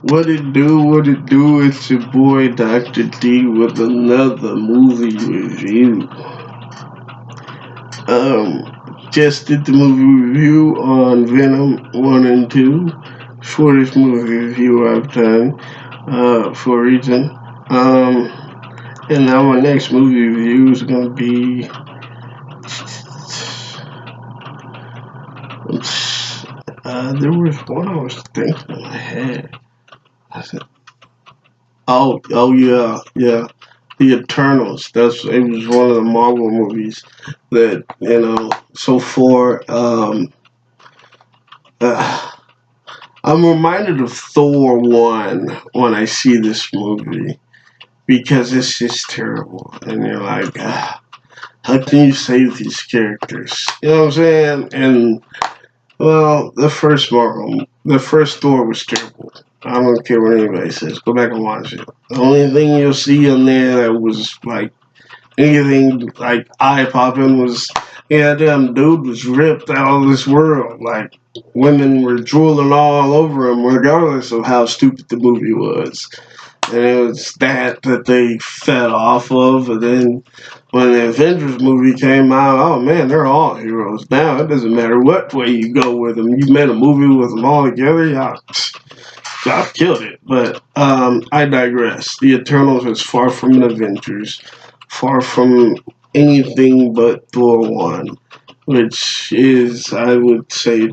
What it do, what it do, it's your boy Dr. D with another movie review. Just did the movie review on Venom 1 and 2. Shortest movie review I've done, for a reason. And now my next movie review is gonna be, there was one I was thinking in my head. I said, oh yeah. The Eternals. It was one of the Marvel movies that so far. I'm reminded of Thor 1 when I see this movie because it's just terrible, and you're like, how can you save these characters? You know what I'm saying? And well, the first Thor was terrible. I don't care what anybody says. Go back and watch it. The only thing you'll see on there that was like anything like eye popping was, yeah, damn dude was ripped out of this world. Like women were drooling all over him, regardless of how stupid the movie was. And it was that they fed off of. And then when the Avengers movie came out, oh man, they're all heroes now. It doesn't matter what way you go with them. You made a movie with them all together, y'all killed it. But I digress. The Eternals is far from an Avengers, far from anything but Thor 1, which is, I would say,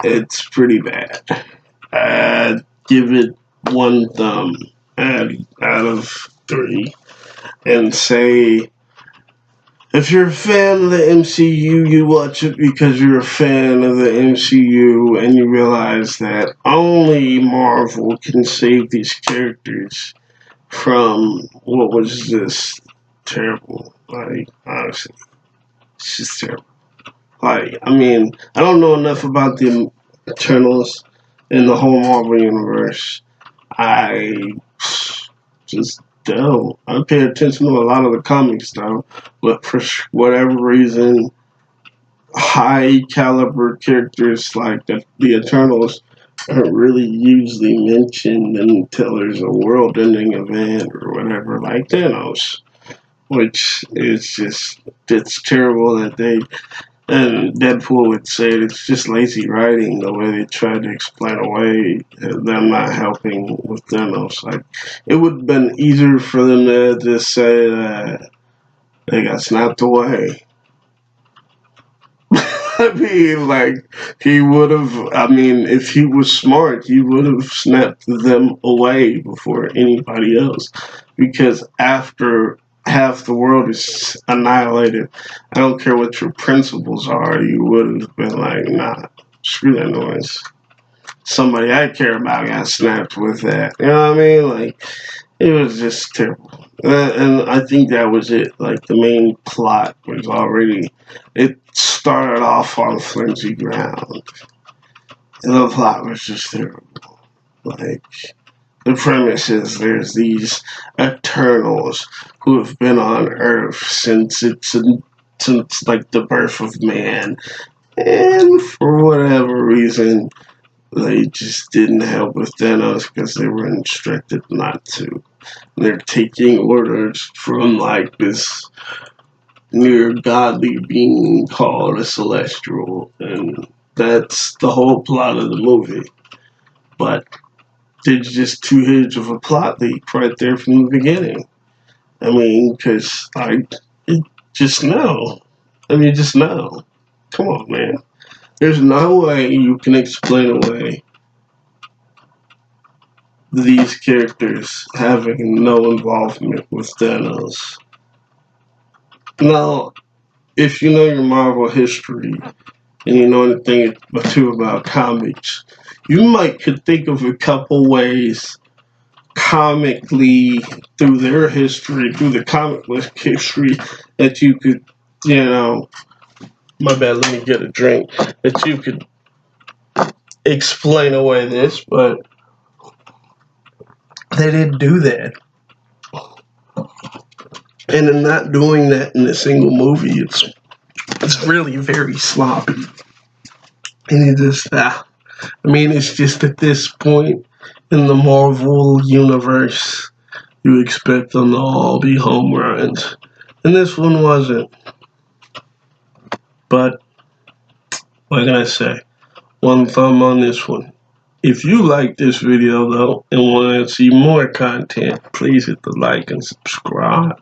it's pretty bad. I'd give it one thumb out of three and say, if you're a fan of the MCU, you watch it because you're a fan of the MCU and you realize that only Marvel can save these characters from what was this terrible. Like, honestly, it's just terrible. Like, I don't know enough about the Eternals in the whole Marvel universe. I just don't. I pay attention to a lot of the comics though, but for whatever reason, high caliber characters like the Eternals aren't really usually mentioned until there's a world ending event or whatever, like Thanos, which is it's terrible that they. And Deadpool would say it's just lazy writing the way they tried to explain away them not helping with Thanos. Like, it would have been easier for them to just say that they got snapped away. Like, he would have, if he was smart, he would have snapped them away before anybody else. Because after half the world is annihilated, I don't care what your principles are, you would have been like, nah, screw that noise. Somebody I care about got snapped with that. You know what I mean? Like, it was just terrible. And I think that was it. Like, the main plot was already, it started off on flimsy ground. And the plot was just terrible. Like, the premise is there's these Eternals who have been on Earth since like the birth of man. And for whatever reason, they just didn't help with Thanos because they were instructed not to. They're taking orders from like this near godly being called a celestial, and that's the whole plot of the movie. But it's just too huge of a plot leak right there from the beginning. Because just no. Just no. Come on, man. There's no way you can explain away these characters having no involvement with Thanos. Now, if you know your Marvel history and you know anything or two about comics, you could think of a couple ways comically through their history, through the comic book history, that you could, my bad, let me get a drink, that you could explain away this, but they didn't do that. And in not doing that in a single movie, it's really very sloppy. And it just, I mean, it's just at this point in the Marvel universe, you expect them to all be home runs. And this one wasn't. But, what can I say? One thumb on this one. If you like this video, though, and want to see more content, please hit the like and subscribe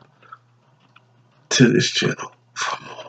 to this channel for more.